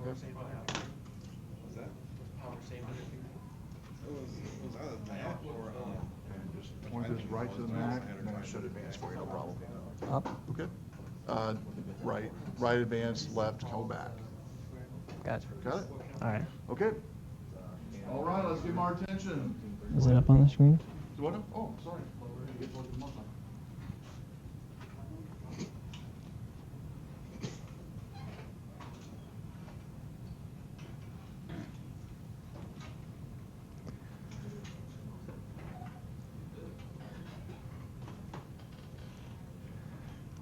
Was that? Power saved on it? It was either that or Just point this right to the Mac, and then it should advance for you, no problem. Up. Okay. Right, advance, left, go back. Gotcha. Got it? All right. Okay. All right, let's give them our attention. Is it up on the screen? What? Oh, sorry.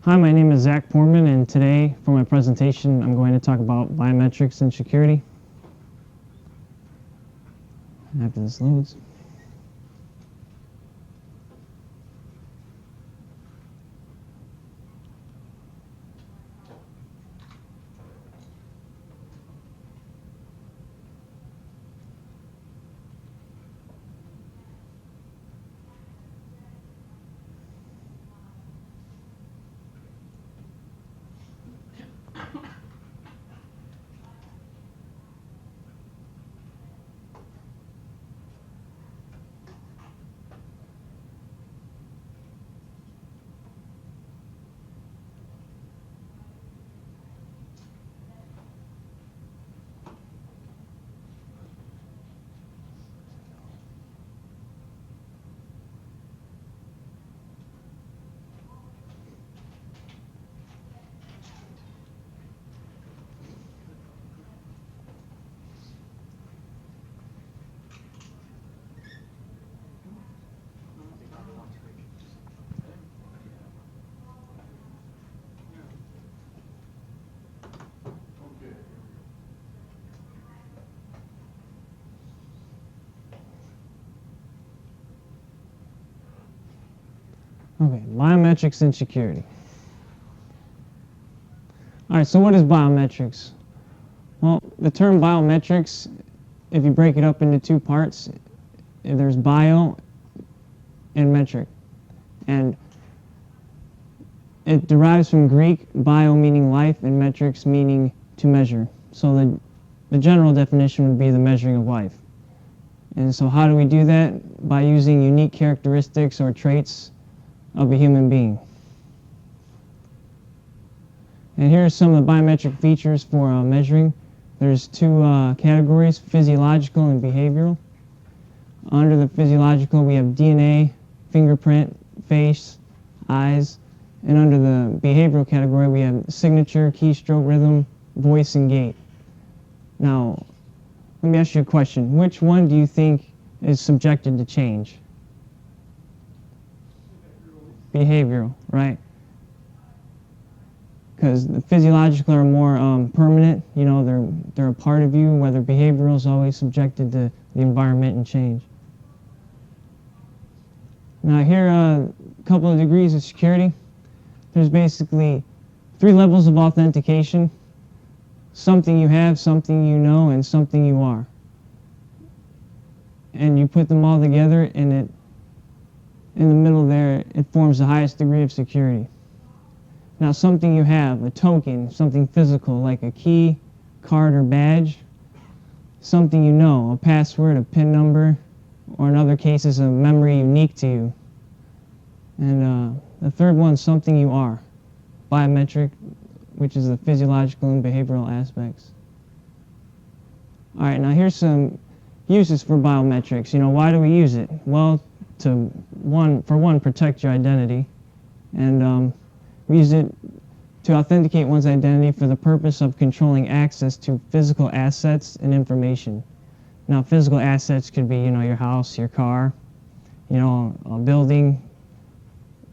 Hi, my name is Zach Poorman, and today for my presentation I'm going to talk about biometrics and security. After this loads. Okay, biometrics and security. All right, so what is biometrics? Well, the term biometrics, if you break it up into two parts, there's bio and metric. And it derives from Greek, bio meaning life, and metrics meaning to measure. So the general definition would be the measuring of life. And so how do we do that? By using unique characteristics or traits of a human being. And here are some of the biometric features for measuring. There's two categories, physiological and behavioral. Under the physiological, we have DNA, fingerprint, face, eyes. And under the behavioral category, we have signature, keystroke, rhythm, voice, and gait. Now, let me ask you a question. Which one do you think is subjected to change? Behavioral, right? Because the physiological are more permanent, you know, they're a part of you, whether behavioral is always subjected to the environment and change. Now here are a couple of degrees of security. There's basically 3 levels of authentication: something you have, something you know, and something you are. And you put them all together, and in the middle there, it forms the highest degree of security. Now, something you have, a token, something physical like a key, card, or badge. Something you know, a password, a PIN number, or in other cases, a memory unique to you. And the third one, something you are, biometric, which is the physiological and behavioral aspects. All right, now here's some uses for biometrics. You know, why do we use it? Well, for one, protect your identity, and we use it to authenticate one's identity for the purpose of controlling access to physical assets and information. Now, physical assets could be, you know, your house, your car, you know, a building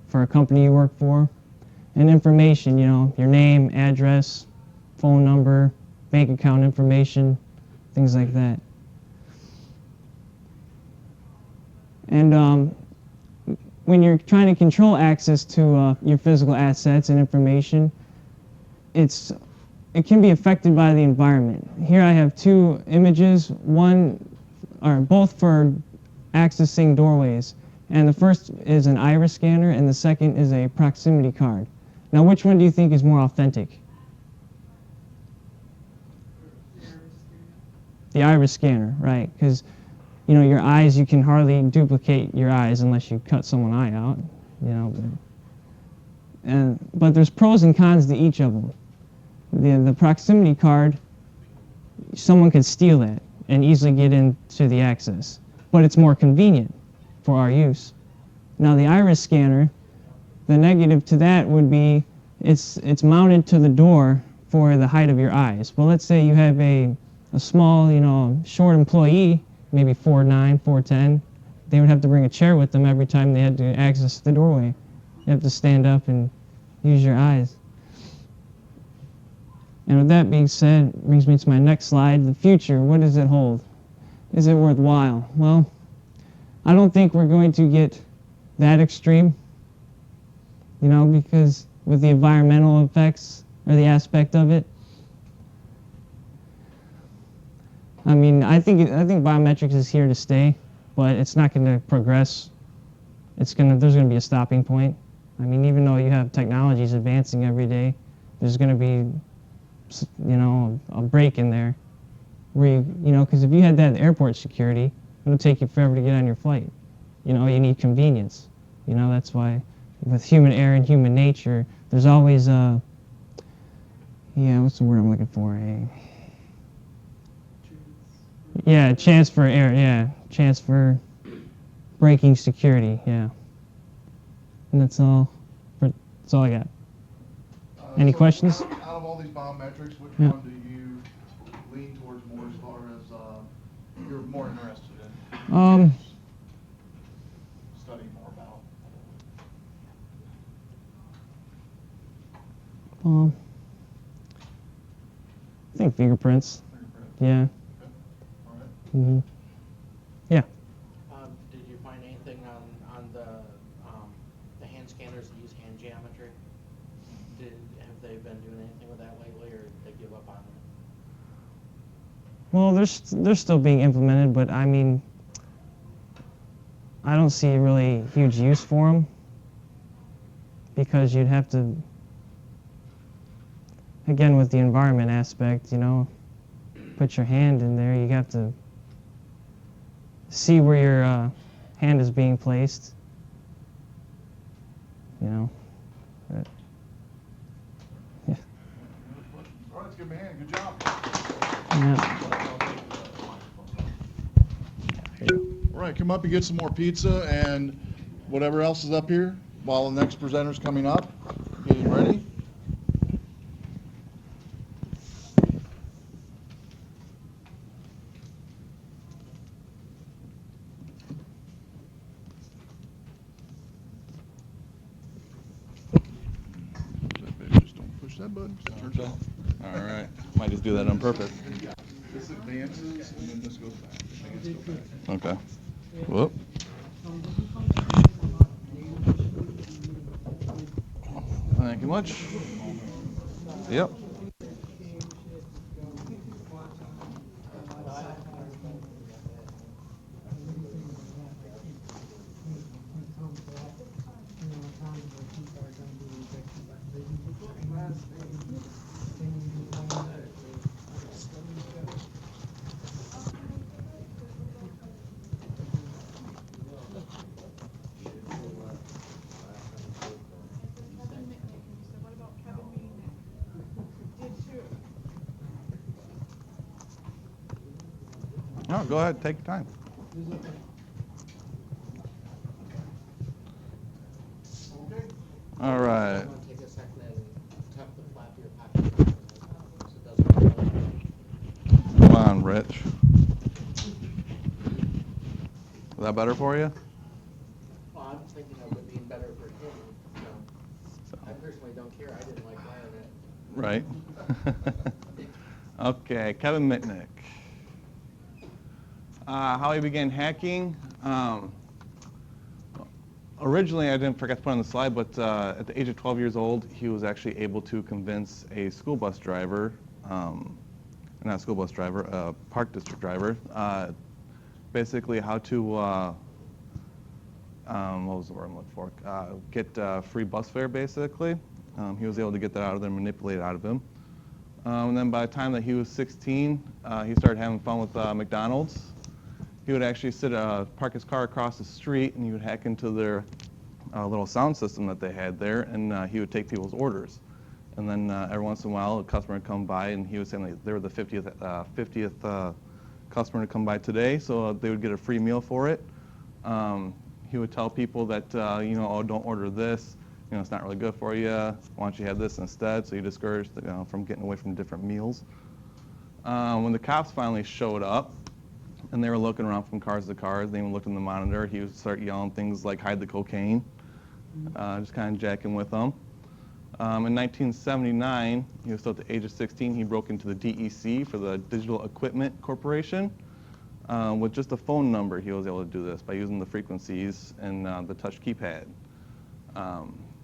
for a company you work for, and information, you know, your name, address, phone number, bank account information, things like that. And when you're trying to control access to your physical assets and information, it can be affected by the environment. Here I have 2 images, both for accessing doorways. And the first is an iris scanner, and the second is a proximity card. Now, which one do you think is more authentic? The iris scanner, right? Because you know, your eyes, you can hardly duplicate your eyes unless you cut someone's eye out, you know. But there's pros and cons to each of them. The proximity card, someone could steal that and easily get into the access, but it's more convenient for our use. Now the iris scanner, the negative to that would be it's mounted to the door for the height of your eyes. Well, let's say you have a small, you know, short employee, maybe 4'9", 4'10", they would have to bring a chair with them every time they had to access the doorway. You have to stand up and use your eyes. And with that being said, it brings me to my next slide, the future. What does it hold? Is it worthwhile? Well, I don't think we're going to get that extreme, you know, because with the environmental effects or the aspect of it, I mean, I think biometrics is here to stay, but it's not going to progress. There's going to be a stopping point. I mean, even though you have technologies advancing every day, there's going to be, you know, a break in there where you know, because if you had that airport security, it'll take you forever to get on your flight. You know, you need convenience. You know, that's why with human error and human nature, there's always a, what's the word I'm looking for? Chance for error, chance for breaking security, And that's all I got. Any questions? Out of all these biometrics, which Yeah. one do you lean towards more as far as you're more interested in? Studying more about. I think fingerprints. Yeah. All right. Mm-hmm. Yeah. Did you find anything on the hand scanners that use hand geometry? Have they been doing anything with that lately, or did they give up on it? Well, they're still being implemented, but I mean, I don't see really huge use for them because you'd have to, again, with the environment aspect, you know, put your hand in there. You have to see where your hand is being placed. You know. But, yeah. All right, let's give him a hand. Good job. Yeah. All right, come up and get some more pizza and whatever else is up here while the next presenter's coming up. Getting ready. Just don't push that button. It turns off. All right. Might just do that on purpose. This advances and then this goes back. I guess go back. Okay. Whoop. Thank you much. Yep. No, go ahead. Take your time. All right. I'm going to take a second and tuck the flap of your pocket so it doesn't roll. Come on, Rich. Is that better for you? Well, I'm thinking of it being better for him. You know, I personally don't care. I didn't like wearing it. Right. Okay, Kevin Mitnick. How he began hacking. Originally, I didn't forget to put on the slide, but at the age of 12 years old, he was actually able to convince a school bus driver, not a school bus driver, a park district driver, basically how to, what was the word I'm looking for? Get free bus fare, basically. He was able to get that out of there, manipulate it out of him. And then by the time that he was 16, he started having fun with McDonald's. He would actually park his car across the street, and he would hack into their little sound system that they had there, and he would take people's orders. And then every once in a while, a customer would come by, and he was saying like they were the 50th customer to come by today, so they would get a free meal for it. He would tell people that, oh, don't order this. It's not really good for you. Why don't you have this instead? So he discouraged from getting away from different meals. When the cops finally showed up, and they were looking around from cars to cars, they even looked in the monitor, he would start yelling things like, hide the cocaine, just kind of jacking with them. In 1979, he was still at the age of 16, he broke into the DEC for the Digital Equipment Corporation. With just a phone number, he was able to do this by using the frequencies and the touch keypad.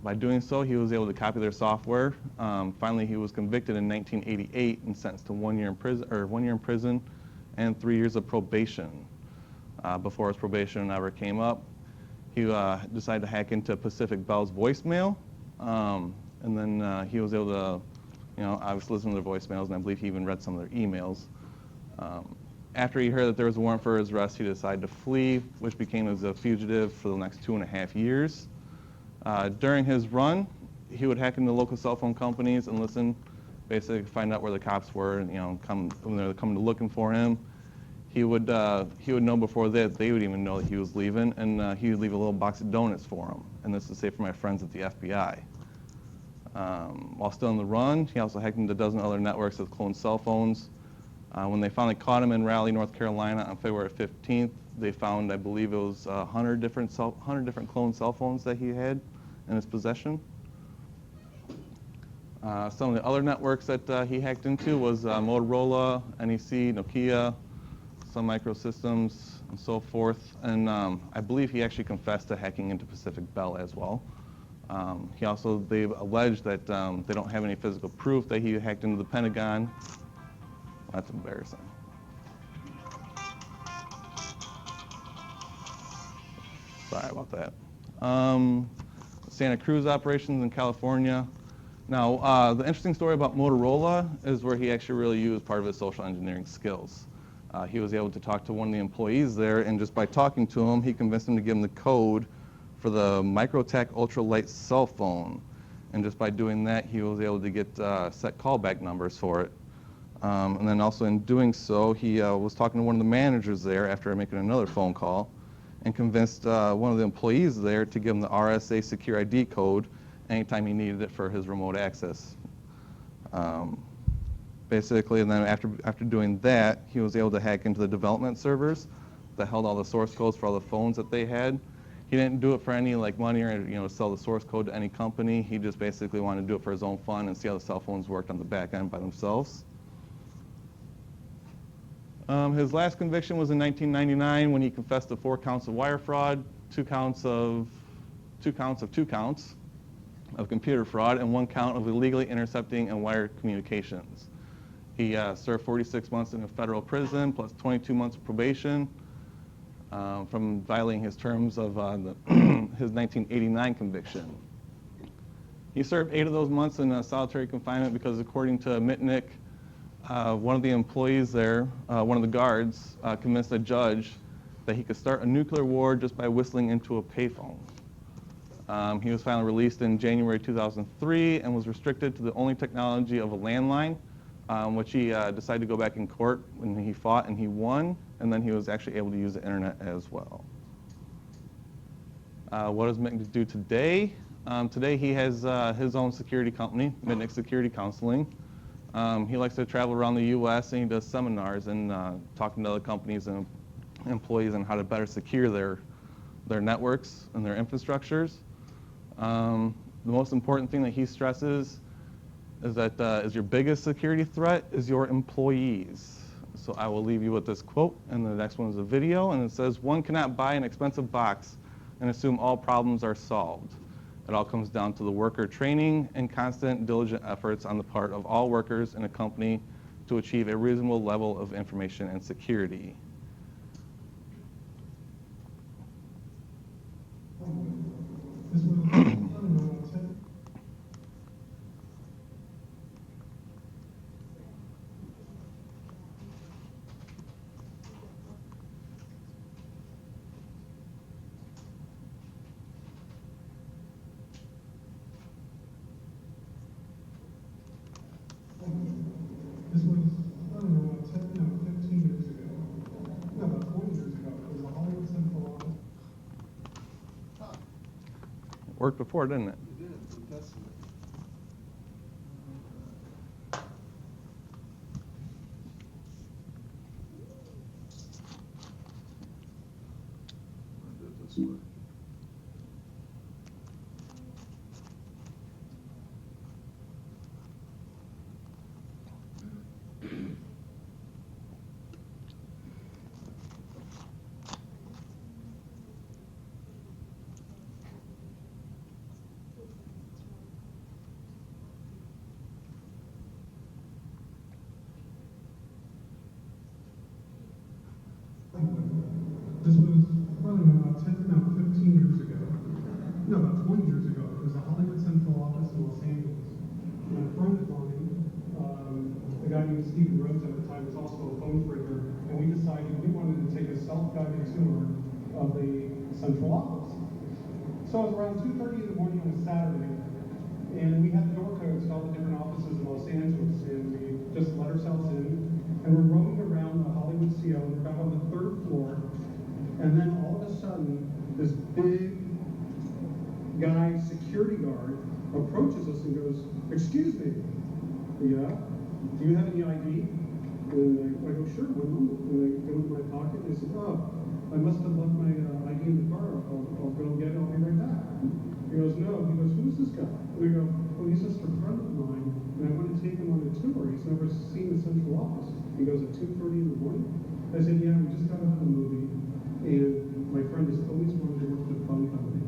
By doing so, he was able to copy their software. Finally, he was convicted in 1988 and sentenced to 1 year in prison and 3 years of probation. Before his probation ever came up, he decided to hack into Pacific Bell's voicemail, and then he was able to, obviously listen to their voicemails, and I believe he even read some of their emails. After he heard that there was a warrant for his arrest, he decided to flee, which became as a fugitive for the next 2.5 years. During his run, he would hack into local cell phone companies and listen, basically find out where the cops were, and when they were coming to looking for him. He would know before that they would even know that he was leaving, and he would leave a little box of donuts for them. And this is safe for my friends at the FBI. While still on the run, he also hacked into a dozen other networks with cloned cell phones. When they finally caught him in Raleigh, North Carolina on February 15th, they found, I believe it was 100 different cloned cell phones that he had in his possession. Some of the other networks that he hacked into was Motorola, NEC, Nokia, Sun Microsystems, and so forth. And I believe he actually confessed to hacking into Pacific Bell as well. They've alleged that they don't have any physical proof that he hacked into the Pentagon. That's embarrassing. Sorry about that. Santa Cruz operations in California. Now, the interesting story about Motorola is where he actually really used part of his social engineering skills. He was able to talk to one of the employees there, and just by talking to him, he convinced him to give him the code for the Microtech ultralight cell phone. And just by doing that, he was able to get set callback numbers for it. And then also in doing so, he was talking to one of the managers there after making another phone call, and convinced one of the employees there to give him the RSA Secure ID code anytime he needed it for his remote access. Basically, and then after doing that, he was able to hack into the development servers that held all the source codes for all the phones that they had. He didn't do it for any money or to sell the source code to any company. He just basically wanted to do it for his own fun and see how the cell phones worked on the back end by themselves. His last conviction was in 1999 when he confessed to 4 counts of wire fraud, 2 counts of computer fraud, and 1 count of illegally intercepting and wire communications. He served 46 months in a federal prison plus 22 months of probation from violating his terms of his 1989 conviction. He served 8 of those months in solitary confinement because, according to Mitnick, one of the employees there, one of the guards, convinced a judge that he could start a nuclear war just by whistling into a payphone. He was finally released in January 2003 and was restricted to the only technology of a landline, which he decided to go back in court when he fought, and he won, and then he was actually able to use the internet as well. What does Mitnick do today? Today he has his own security company, Mitnick Security Counseling. He likes to travel around the U.S. and he does seminars and talking to other companies and employees on how to better secure their networks and their infrastructures. The most important thing that he stresses is that is your biggest security threat is your employees. So I will leave you with this quote, and the next one is a video, and it says, "One cannot buy an expensive box and assume all problems are solved. It all comes down to the worker training and constant diligent efforts on the part of all workers in a company to achieve a reasonable level of information and security." worked before, didn't it? It did. We tested it. I did it this way. This was probably about 15 years ago. No, about 20 years ago. It was the Hollywood Central Office in Los Angeles. And a friend of mine, a guy named Steve Rhodes at the time, was also a phone phreaker, and we decided we wanted to take a self-guided tour of the central office. So it was around 2:30 in the morning on a Saturday, and we had the door codes to all the different offices in Los Angeles, and we just let ourselves in, and we're roaming around the Hollywood CO, and we're about on the 3rd floor. And then all of a sudden, this big guy, security guard, approaches us and goes, "Excuse me, yeah, do you have any ID?" And I go, "Sure, one moment." And I go into my pocket and I said, "Oh, I must have left my ID in the car. I'll go get it, I'll be right back." He goes, "No." He goes, "Who's this guy?" And I go, "Oh, he's just a friend of mine, and I want to take him on a tour. He's never seen the central office." He goes, "At 2:30 in the morning?" I said, "Yeah, we just got out of the movie. And my friend has always wanted to work for the phone company.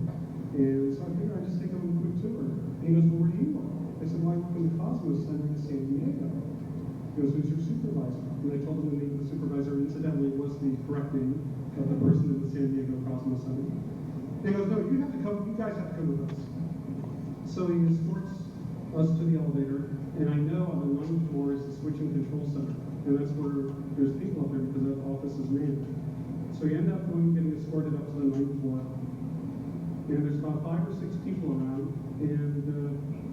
And so I figured I'd just take him on a quick tour." And he goes, "Well, where do you work?" I said, "Well, I work in the Cosmos Center in San Diego." He goes, "Who's your supervisor?" And I told him the name of the supervisor, incidentally, was the correct name of the person in the San Diego Cosmos Center. And he goes, "No, you guys have to come with us." So he escorts us to the elevator, and I know on the 9th floor is the switching control center. And that's where there's people up there because that office is manned. So we end up getting escorted up to the 9th floor, and there's about 5 or 6 people around, and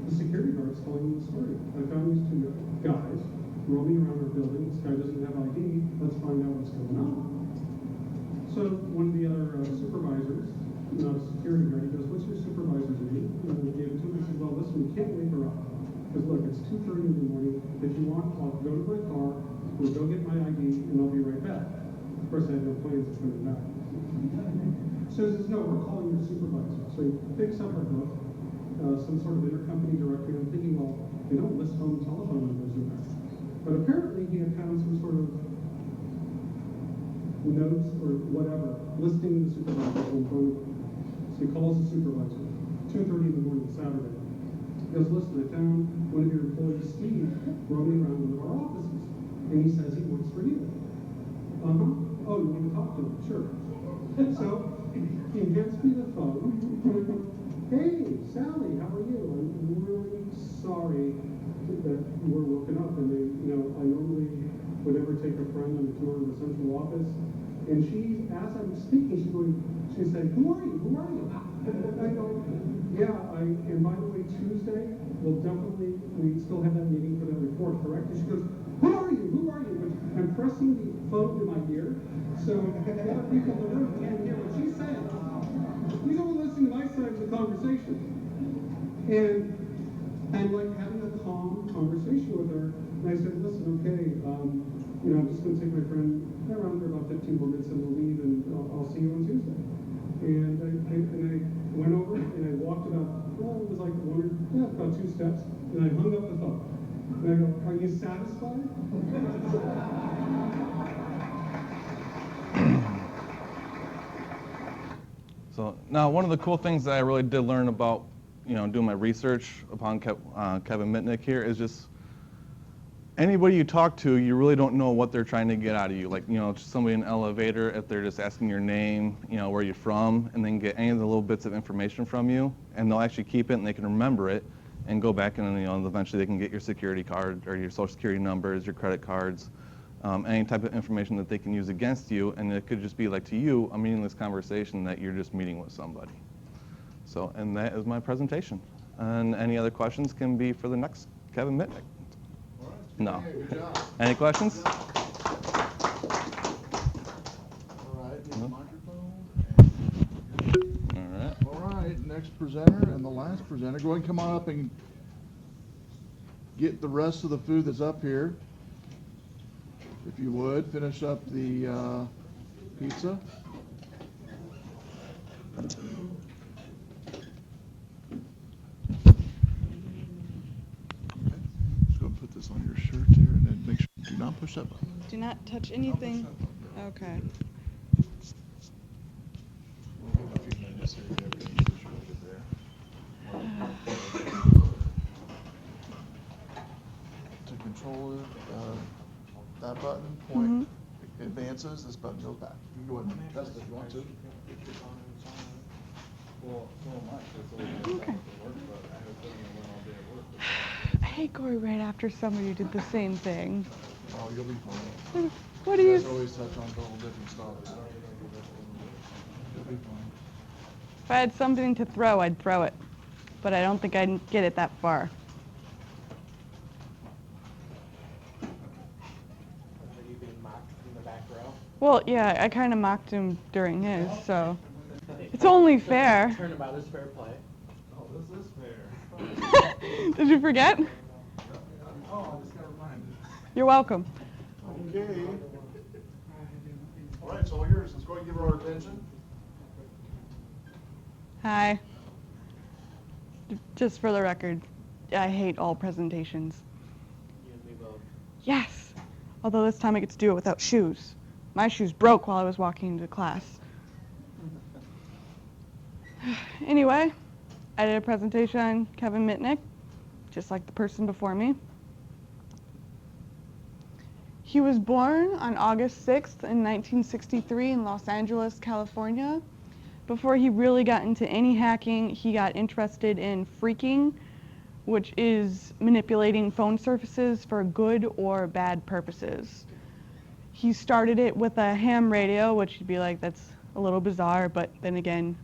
the security guard's telling me the story. I found these 2 guys roaming around our building. This guy doesn't have ID. Let's find out what's going on. So one of the other supervisors, not a security guard, he goes, "What's your supervisor's name?" And I gave it to him. I said, "Well, listen, we can't wake her up. Because look, it's 2:30 in the morning. If you want, I'll go to my car, we'll go get my ID, and I'll be right back." Of course, I had no plans of coming back. So he says, "No, we're calling your supervisor." So he picks up a book, some sort of intercompany directory. I'm thinking, well, they don't list home telephone numbers in there. But apparently he had found some sort of notes or whatever listing the supervisor's home phone number. So he calls the supervisor, 2:30 in the morning, Saturday. He goes, "Listen, I found one of your employees, Steve, roaming around one of our offices. And he says he works for you." "Uh-huh. Oh, you want to talk to him?" "Sure." So he hands me the phone, and I go, "Hey, Sally, how are you? I'm really sorry that you were woken up." And I normally would never take a friend on a tour of the central office. And she, as I'm speaking, she's saying, "Who are you? Who are you?" And I go, "Yeah, and by the way, Tuesday, we still have that meeting for that report, correct?" And she goes, "Who are you? Who are you?" But I'm pressing the phone to my ear, so the other people in the room can't hear what she's saying. He's only listening to my side of the conversation. And I'm like having a calm conversation with her. And I said, "Listen, okay, I'm just going to take my friend around for about 15 more minutes and we'll leave, and I'll see you on Tuesday." And I went over and I walked about, it was like about 2 steps, and I hung up the phone. And I go, "Are you satisfied?" So now one of the cool things that I really did learn about, doing my research upon Kevin Mitnick here is just anybody you talk to, you really don't know what they're trying to get out of you. Like, just somebody in an elevator, if they're just asking your name, where you're from, and then get any of the little bits of information from you, and they'll actually keep it and they can remember it and go back and, eventually they can get your security card or your social security numbers, your credit cards, any type of information that they can use against you, and it could just be like to you a meaningless conversation that you're just meeting with somebody. So, and that is my presentation. And any other questions can be for the next Kevin Mitnick. All right. No. Yeah, good job. Any questions? All right, need a microphone. All right. All right, next presenter and the last presenter. Go ahead and come on up and get the rest of the food that's up here. If you would, finish up the pizza. Just go and put this on your shirt there, and then make sure do not push that button. Do not touch anything. Okay. We'll give a few minutes here to get everything situated there. To control that button, point advances, this button goes back. You can go ahead and test it if you want to. Okay. I hate going right after somebody who did the same thing. Oh, you'll be fine. What do You you? guys always touch on a couple different stuff. You'll be fine. If I had something to throw, I'd throw it, but I don't think I'd get it that far. Are you being mocked from the back row? Well, yeah, I kind of mocked him during his, so it's only fair. Turnabout is fair play. Oh, this is fair. Did you forget? Oh, I just got reminded. You're welcome. Okay. All right, so all yours. Let's go ahead and give her our attention. Hi. Just for the record, I hate all presentations. You and me both. Yes. Although this time I get to do it without shoes. My shoes broke while I was walking into class. Anyway, I did a presentation on Kevin Mitnick, just like the person before me. He was born on August 6th in 1963 in Los Angeles, California. Before he really got into any hacking, he got interested in phreaking, which is manipulating phone surfaces for good or bad purposes. He started it with a ham radio, which you'd be like, that's a little bizarre, but then again,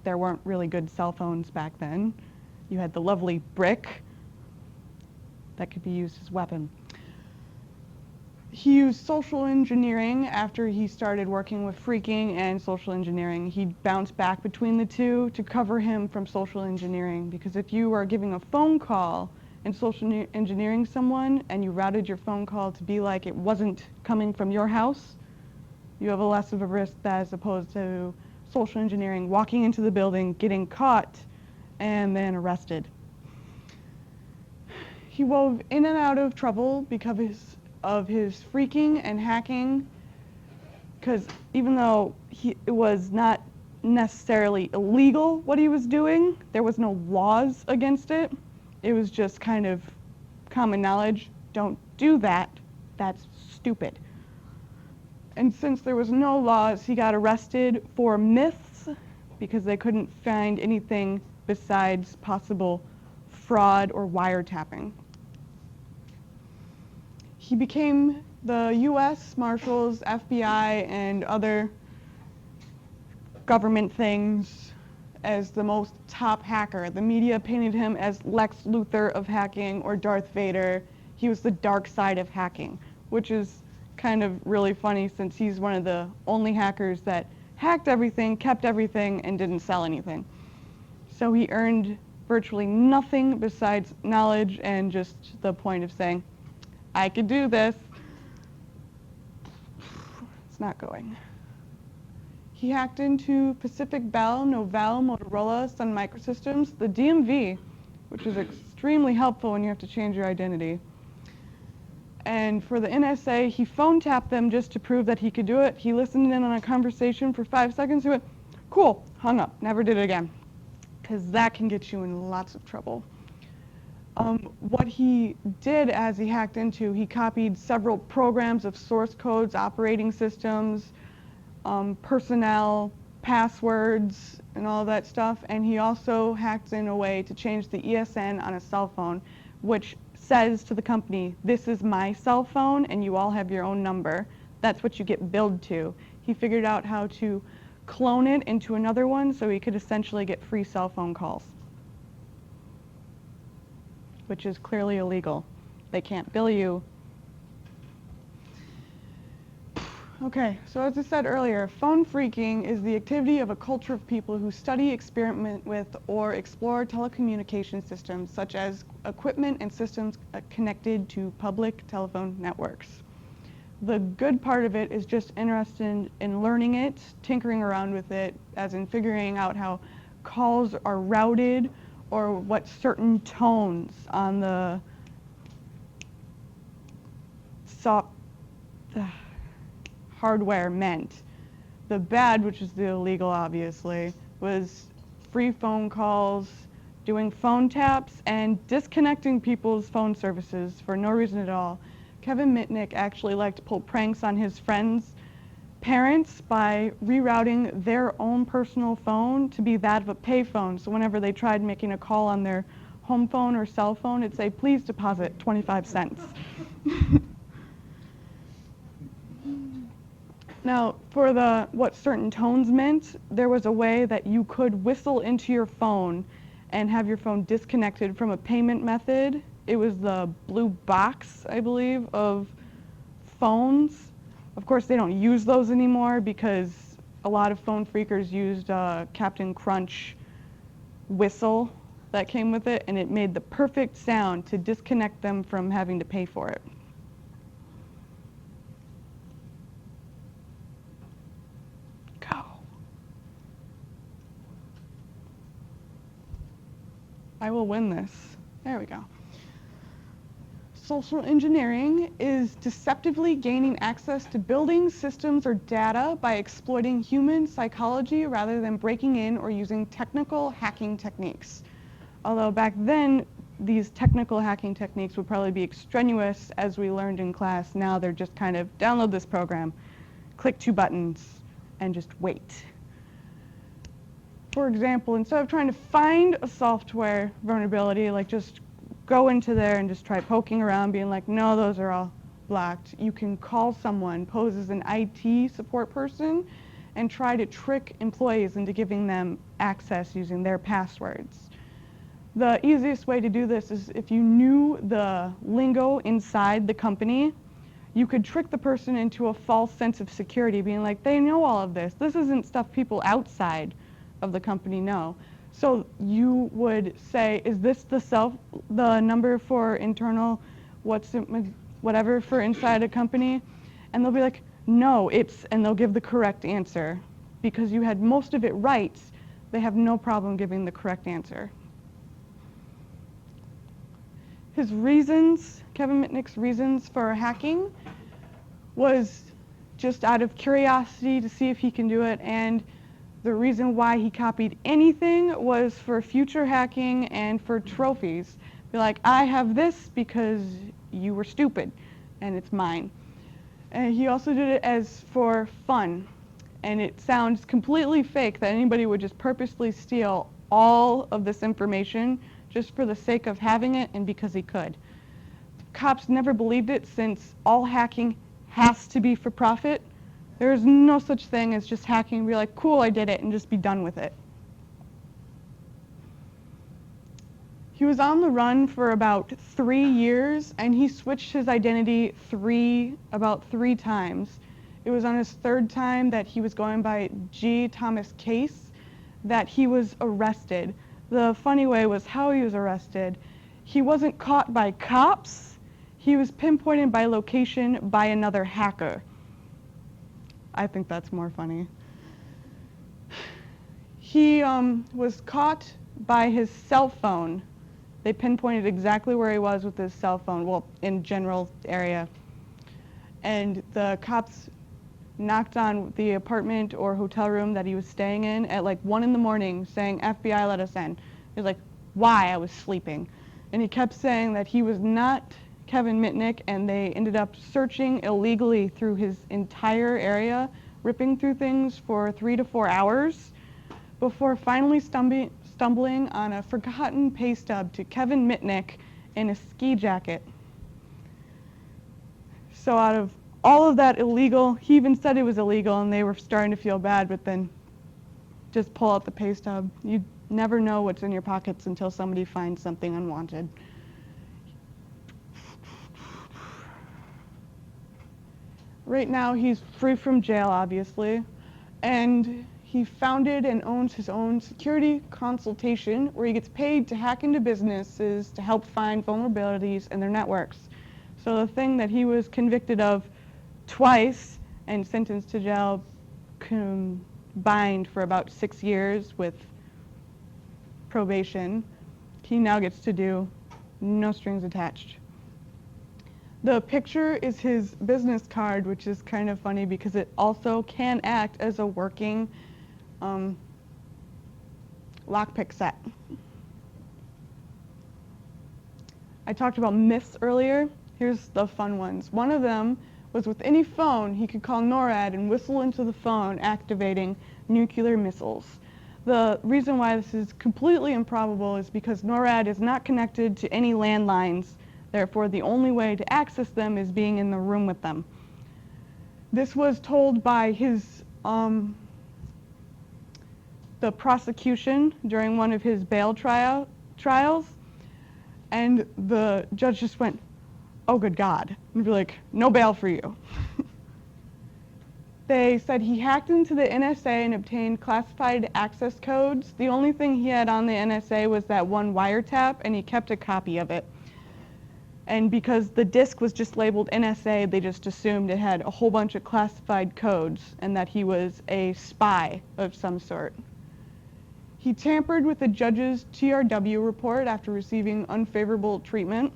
there weren't really good cell phones back then. You had the lovely brick that could be used as a weapon. He used social engineering after he started working with phreaking and social engineering. He bounced back between the two to cover him from social engineering, because if you are giving a phone call and social engineering someone and you routed your phone call to be like it wasn't coming from your house, you have a less of a risk as opposed to social engineering, walking into the building, getting caught, and then arrested. He wove in and out of trouble because of his phreaking and hacking, because even though it was not necessarily illegal what he was doing, there was no laws against it. It was just kind of common knowledge. Don't do that. That's stupid. And since there was no laws, he got arrested for myths because they couldn't find anything besides possible fraud or wiretapping. He became the U.S. Marshals, FBI, and other government things as the most top hacker. The media painted him as Lex Luthor of hacking or Darth Vader. He was the dark side of hacking, which is kind of really funny since he's one of the only hackers that hacked everything, kept everything, and didn't sell anything. So he earned virtually nothing besides knowledge and just the point of saying, I could do this. It's not going. He hacked into Pacific Bell, Novell, Motorola, Sun Microsystems, the DMV, which is extremely helpful when you have to change your identity. And for the NSA, he phone tapped them just to prove that he could do it. He listened in on a conversation for 5 seconds. He went, cool, hung up, never did it again. Because that can get you in lots of trouble. What he did as he hacked into, he copied several programs of source codes, operating systems, personnel, passwords, and all that stuff. And he also hacked in a way to change the ESN on a cell phone, which says to the company, this is my cell phone and you all have your own number. That's what you get billed to. He figured out how to clone it into another one so he could essentially get free cell phone calls, which is clearly illegal. They can't bill you. Okay, so as I said earlier, phone phreaking is the activity of a culture of people who study, experiment with, or explore telecommunication systems, such as equipment and systems connected to public telephone networks. The good part of it is just interested in learning it, tinkering around with it, as in figuring out how calls are routed or what certain tones on the hardware meant. The bad, which is the illegal obviously, was free phone calls, doing phone taps, and disconnecting people's phone services for no reason at all. Kevin Mitnick actually liked to pull pranks on his friends' parents by rerouting their own personal phone to be that of a payphone. So whenever they tried making a call on their home phone or cell phone, it'd say, please deposit 25 cents. Now, for what certain tones meant, there was a way that you could whistle into your phone and have your phone disconnected from a payment method. It was the blue box, I believe, of phones. Of course, they don't use those anymore because a lot of phone phreakers used Captain Crunch whistle that came with it, and it made the perfect sound to disconnect them from having to pay for it. I will win this. There we go. Social engineering is deceptively gaining access to buildings, systems, or data by exploiting human psychology rather than breaking in or using technical hacking techniques. Although back then, these technical hacking techniques would probably be extraneous, as we learned in class. Now they're just kind of download this program, click 2 buttons, and just wait. For example, instead of trying to find a software vulnerability, like just go into there and just try poking around, being like, no, those are all blocked, you can call someone, pose as an IT support person, and try to trick employees into giving them access using their passwords. The easiest way to do this is if you knew the lingo inside the company, you could trick the person into a false sense of security, being like, they know all of this. This isn't stuff people outside of the company know. So you would say, is this the number for internal, whatever for inside a company? And they'll be like, no, and they'll give the correct answer. Because you had most of it right, they have no problem giving the correct answer. His reasons, Kevin Mitnick's reasons for hacking was just out of curiosity to see if he can do it, and the reason why he copied anything was for future hacking and for trophies. Be like, I have this because you were stupid, and it's mine. And he also did it as for fun. And it sounds completely fake that anybody would just purposely steal all of this information just for the sake of having it and because he could. Cops never believed it, since all hacking has to be for profit. There's no such thing as just hacking and be like, cool, I did it, and just be done with it. He was on the run for about 3 years, and he switched his identity about three times. It was on his 3rd time that he was going by G. Thomas Case that he was arrested. The funny way was how he was arrested. He wasn't caught by cops. He was pinpointed by location by another hacker. I think that's more funny. He was caught by his cell phone. They pinpointed exactly where he was with his cell phone, well, in general area. And the cops knocked on the apartment or hotel room that he was staying in at like 1 in the morning saying, FBI, let us in. He was like, why? I was sleeping. And he kept saying that he was not Kevin Mitnick, and they ended up searching illegally through his entire area, ripping through things for 3 to 4 hours before finally stumbling on a forgotten pay stub to Kevin Mitnick in a ski jacket. So out of all of that illegal, he even said it was illegal, and they were starting to feel bad, but then just pull out the pay stub. You never know what's in your pockets until somebody finds something unwanted. Right now he's free from jail, obviously, and he founded and owns his own security consultation where he gets paid to hack into businesses to help find vulnerabilities in their networks. So the thing that he was convicted of twice and sentenced to jail combined for about 6 years with probation, he now gets to do, no strings attached. The picture is his business card, which is kind of funny because it also can act as a working lockpick set. I talked about myths earlier. Here's the fun ones. One of them was with any phone, he could call NORAD and whistle into the phone, activating nuclear missiles. The reason why this is completely improbable is because NORAD is not connected to any landlines. Therefore, the only way to access them is being in the room with them. This was told by his the prosecution during one of his bail trials, and the judge just went, "Oh, good God," and be like, "No bail for you." They said he hacked into the NSA and obtained classified access codes. The only thing he had on the NSA was that one wiretap, and he kept a copy of it. And because the disk was just labeled NSA, they just assumed it had a whole bunch of classified codes and that he was a spy of some sort. He tampered with the judge's TRW report after receiving unfavorable treatment.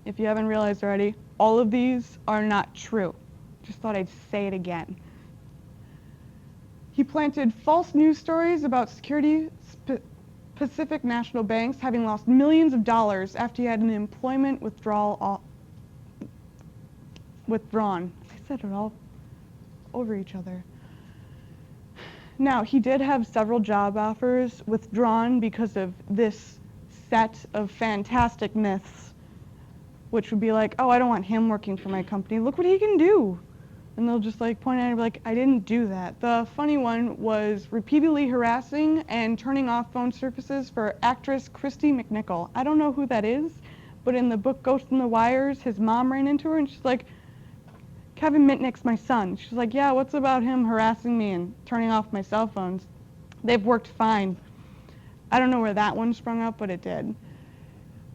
If you haven't realized already, all of these are not true. Just thought I'd say it again. He planted false news stories about Pacific National Banks having lost millions of dollars after he had an employment withdrawn. I said it all over each other. Now, he did have several job offers withdrawn because of this set of fantastic myths, which would be like, "Oh, I don't want him working for my company. Look what he can do." And they'll just like point at it and be like, "I didn't do that." The funny one was repeatedly harassing and turning off phone services for actress Christy McNichol. I don't know who that is, but in the book Ghost in the Wires, his mom ran into her and she's like, "Kevin Mitnick's my son." She's like, "Yeah, what's about him harassing me and turning off my cell phones? They've worked fine." I don't know where that one sprung up, but it did.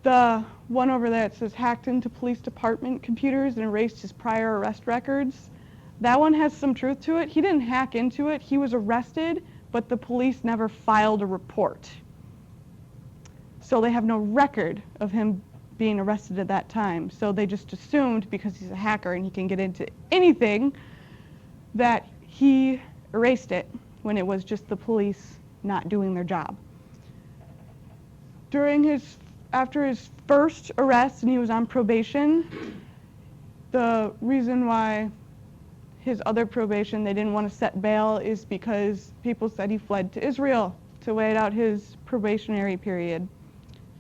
The one over there, it says hacked into police department computers and erased his prior arrest records. That one has some truth to it. He didn't hack into it. He was arrested, but the police never filed a report. So they have no record of him being arrested at that time. So they just assumed, because he's a hacker and he can get into anything, that he erased it when it was just the police not doing their job. After his first arrest and he was on probation, the reason why his other probation, they didn't want to set bail, is because people said he fled to Israel to wait out his probationary period,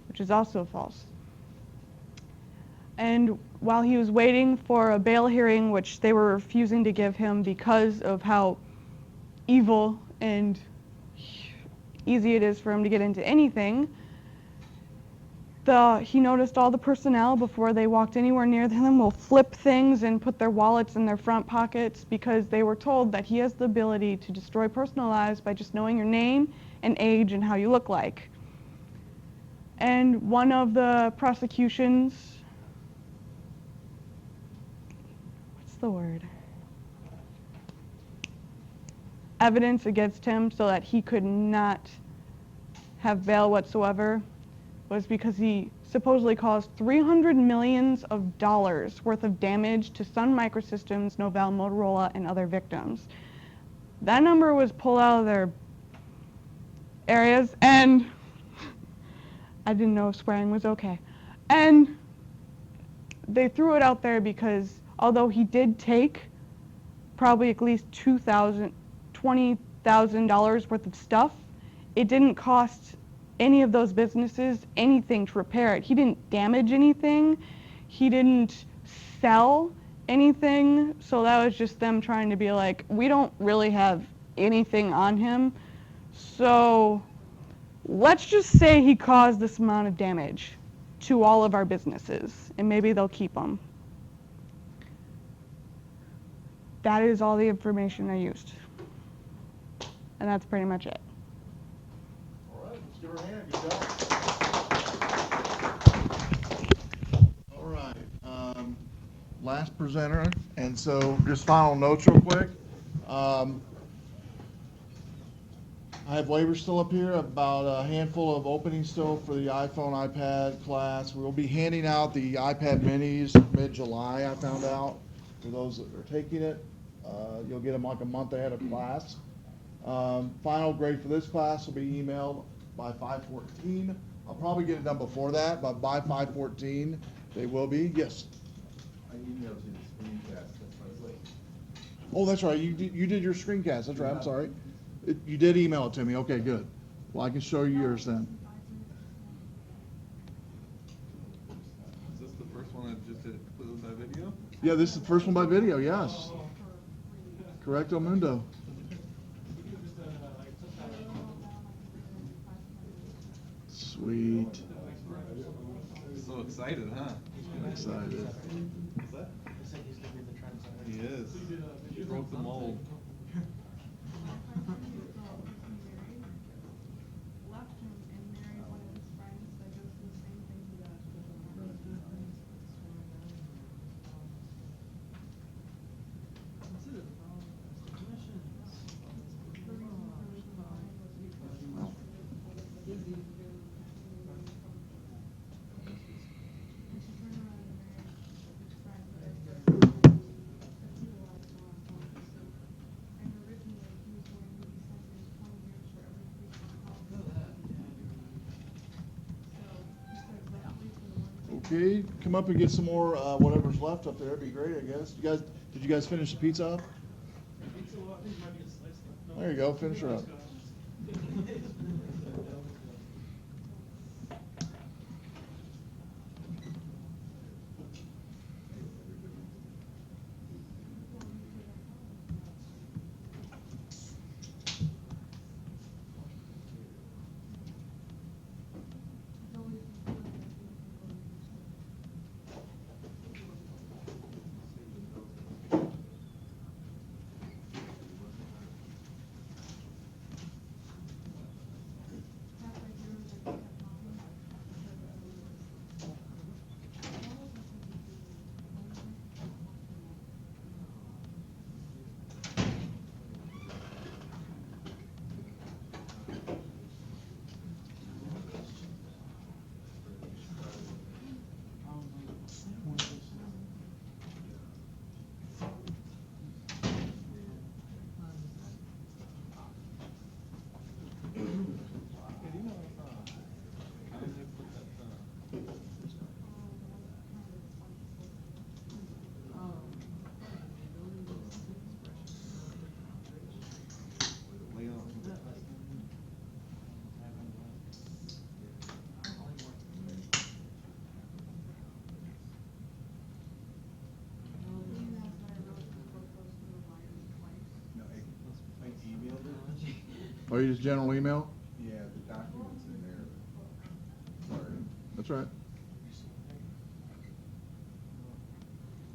which is also false. And while he was waiting for a bail hearing, which they were refusing to give him because of how evil and easy it is for him to get into anything, he noticed all the personnel before they walked anywhere near them will flip things and put their wallets in their front pockets because they were told that he has the ability to destroy personal lives by just knowing your name and age and how you look like. And one of the prosecutions, what's the word? Evidence against him so that he could not have bail whatsoever was because he supposedly caused $300 million worth of damage to Sun Microsystems, Novell, Motorola, and other victims. That number was pulled out of their areas, and I didn't know swearing was okay. And they threw it out there because although he did take probably at least $20,000 worth of stuff, it didn't cost any of those businesses anything to repair it. He didn't damage anything. He didn't sell anything. So that was just them trying to be like, we don't really have anything on him. So let's just say he caused this amount of damage to all of our businesses, and maybe they'll keep him. that is all the information I used. And that's pretty much it. All right, let's give her a hand. Good job. All right, last presenter, and so just final notes real quick. I have waivers still up here, about a handful of openings still for the iPhone, iPad class. We'll be handing out the iPad minis mid-July, I found out, for those that are taking it. You'll get them like a month ahead of class. Final grade for this class will be emailed by 5/14. I'll probably get it done before that, but by 5/14, they will be. Yes? I emailed you the screencast, that's why I was late. Oh, that's right, you did your screencast, that's right, I'm sorry. You did email it to me, okay, good. Well, I can show you yours then. Is this the first one that just did it completely by video? Yeah, this is the first one by video, yes. Correcto mundo. Sweet. So excited, huh? I'm excited. What's that? He said he's gonna be the trendsetter. He is. He broke the mold. Okay, come up and get some more, whatever's left up there, it'd be great, I guess. Did you guys finish the pizza up? There you go, finish her up. Oh, you just general email? Yeah, the document's in there. Sorry. That's right.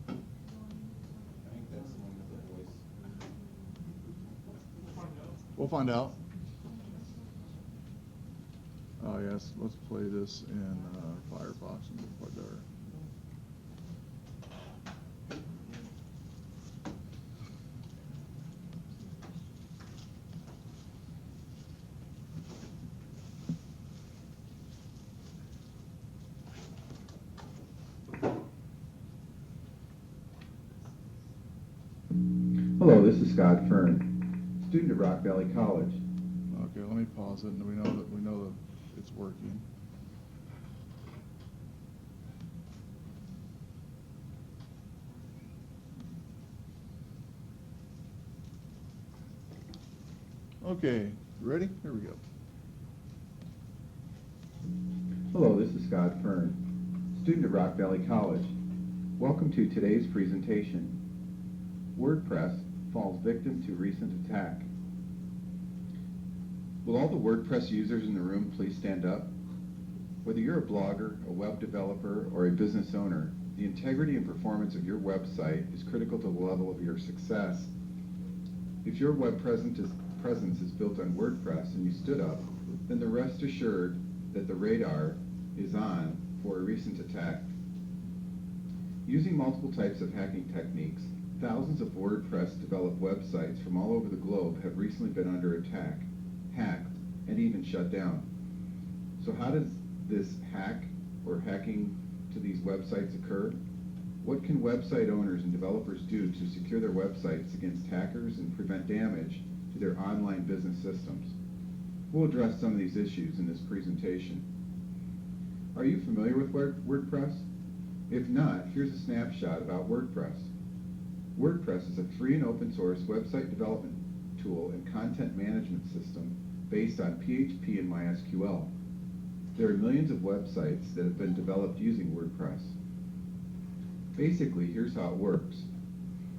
I think that's the one with the voice. We'll find out. Oh, yes, let's play this in Firefox and get quite better. Hello, this is Scott Fern, student at Rock Valley College. Okay, let me pause it, and we know that it's working. Okay, ready? Here we go. Hello, this is Scott Fern, student at Rock Valley College. Welcome to today's presentation. WordPress falls victim to recent attack. Will all the WordPress users in the room please stand up? Whether you're a blogger, a web developer, or a business owner, the The integrity and performance of your website is critical to the level of your success. If your web presence is built on WordPress and you stood up, then the rest assured that the radar is on for a recent attack. Using multiple types of hacking techniques, thousands of WordPress developed websites from all over the globe have recently been under attack, hacked, and even shut down. So how does this hack or hacking to these websites occur? What can website owners and developers do to secure their websites against hackers and prevent damage to their online business systems? We'll address some of these issues in this presentation. Are you familiar with WordPress? If not, here's a snapshot about WordPress. WordPress is a free and open source website development tool and content management system based on PHP and MySQL. There are millions of websites that have been developed using WordPress. Basically, here's how it works.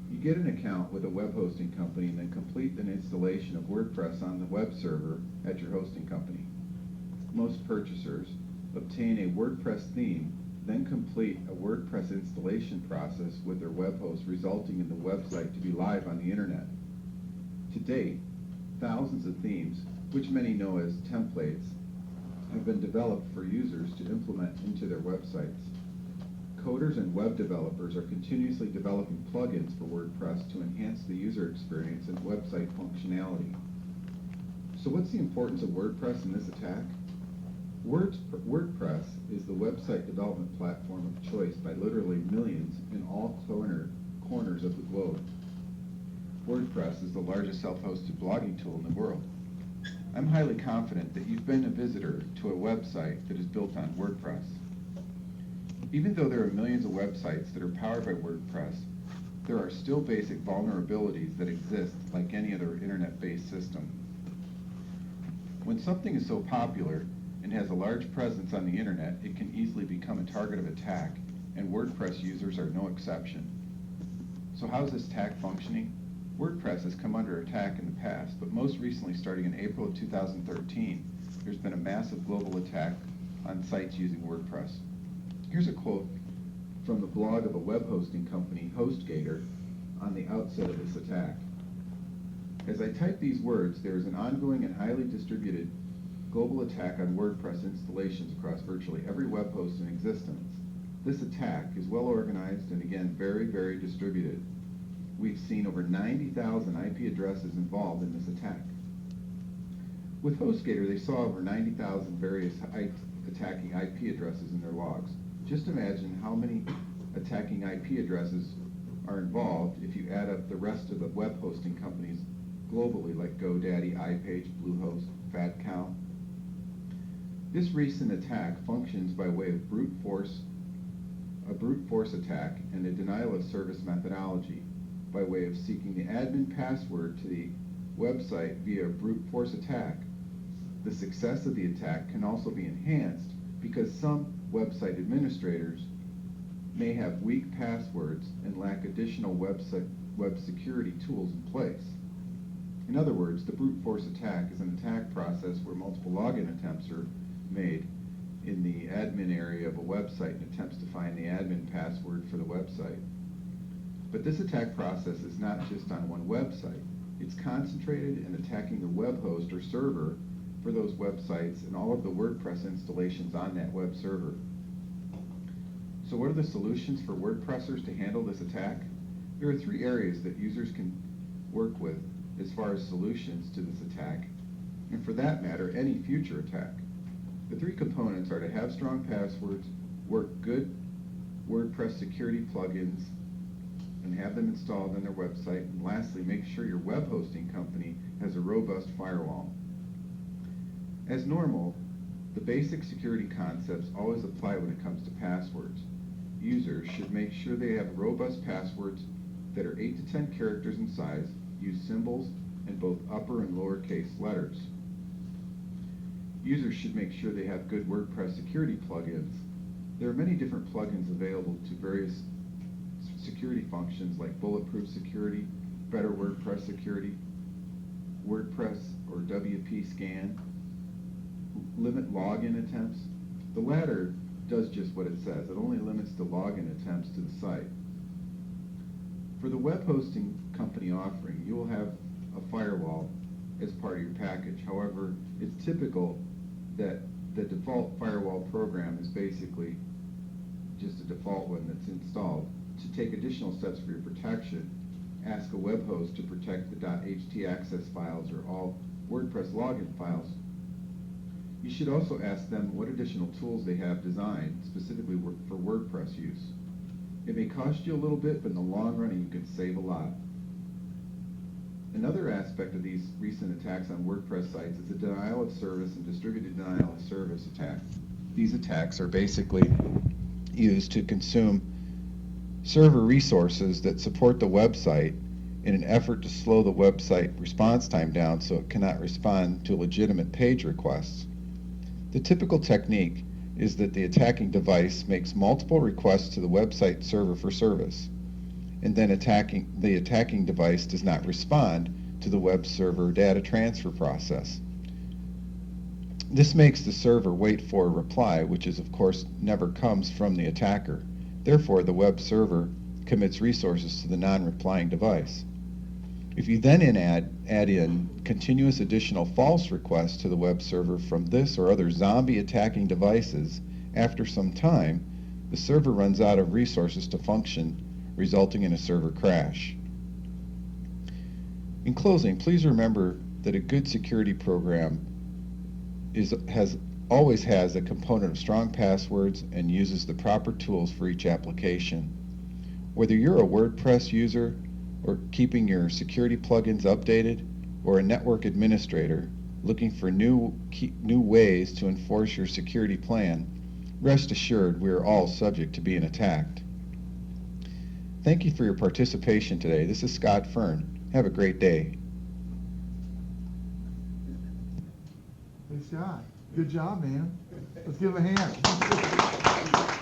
You get an account with a web hosting company and then complete an installation of WordPress on the web server at your hosting company. Most purchasers obtain a WordPress theme, then complete a WordPress installation process with their web host, resulting in the website to be live on the internet. To date, thousands of themes, which many know as templates, have been developed for users to implement into their websites. Coders and web developers are continuously developing plugins for WordPress to enhance the user experience and website functionality. So what's the importance of WordPress in this attack? WordPress is the website development platform of choice by literally millions in all corners of the globe. WordPress is the largest self-hosted blogging tool in the world. I'm highly confident that you've been a visitor to a website that is built on WordPress. Even though there are millions of websites that are powered by WordPress, there are still basic vulnerabilities that exist like any other internet-based system. When something is so popular and has a large presence on the internet, it can easily become a target of attack, and WordPress users are no exception. So how is this attack functioning? WordPress has come under attack in the past, but most recently, starting in April of 2013, there's been a massive global attack on sites using WordPress. Here's a quote from the blog of a web hosting company, HostGator, on the outset of this attack. As I type these words, there is an ongoing and highly distributed global attack on WordPress installations across virtually every web host in existence. This attack is well organized and again very, very distributed. We've seen over 90,000 IP addresses involved in this attack. With HostGator, they saw over 90,000 various attacking IP addresses in their logs. Just imagine how many attacking IP addresses are involved if you add up the rest of the web hosting companies globally, like GoDaddy, iPage, Bluehost, FatCow. This recent attack functions by way of a brute force attack and a denial of service methodology by way of seeking the admin password to the website via a brute force attack. The success of the attack can also be enhanced because some website administrators may have weak passwords and lack additional web security tools in place. In other words, the brute force attack is an attack process where multiple login attempts are made in the admin area of a website in attempts to find the admin password for the website. But this attack process is not just on one website. It's concentrated in attacking the web host or server for those websites and all of the WordPress installations on that web server. So what are the solutions for WordPressers to handle this attack? There are three areas that users can work with as far as solutions to this attack, and for that matter, any future attack. The three components are to have strong passwords, work good WordPress security plugins, and have them installed on their website, and lastly, make sure your web hosting company has a robust firewall. As normal, the basic security concepts always apply when it comes to passwords. Users should make sure they have robust passwords that are 8 to 10 characters in size, use symbols, and both upper and lowercase letters. Users should make sure they have good WordPress security plugins. There are many different plugins available to various security functions like bulletproof security, better WordPress security, WordPress or WP scan, limit login attempts. The latter does just what it says. It only limits the login attempts to the site. For the web hosting company offering, you will have a firewall as part of your package. However, it's typical that the default firewall program is basically just a default one that's installed. To take additional steps for your protection, ask a web host to protect the .htaccess files or all WordPress login files. You should also ask them what additional tools they have designed specifically for WordPress use. It may cost you a little bit, but in the long run you can save a lot. Another aspect of these recent attacks on WordPress sites is the denial of service and distributed denial of service attacks. These attacks are basically used to consume server resources that support the website in an effort to slow the website response time down so it cannot respond to legitimate page requests. The typical technique is that the attacking device makes multiple requests to the website server for service, and then the attacking device does not respond to the web server data transfer process. This makes the server wait for a reply, which is of course never comes from the attacker. Therefore, the web server commits resources to the non-replying device. If you then add in continuous additional false requests to the web server from this or other zombie attacking devices, after some time, the server runs out of resources to function, resulting in a server crash. In closing, please remember that a good security program always has a component of strong passwords and uses the proper tools for each application. Whether you're a WordPress user or keeping your security plugins updated, or a network administrator looking for new ways to enforce your security plan, rest assured we are all subject to being attacked. Thank you for your participation today. This is Scott Fern. Have a great day. Hey, Scott. Good job, man. Let's give him a hand.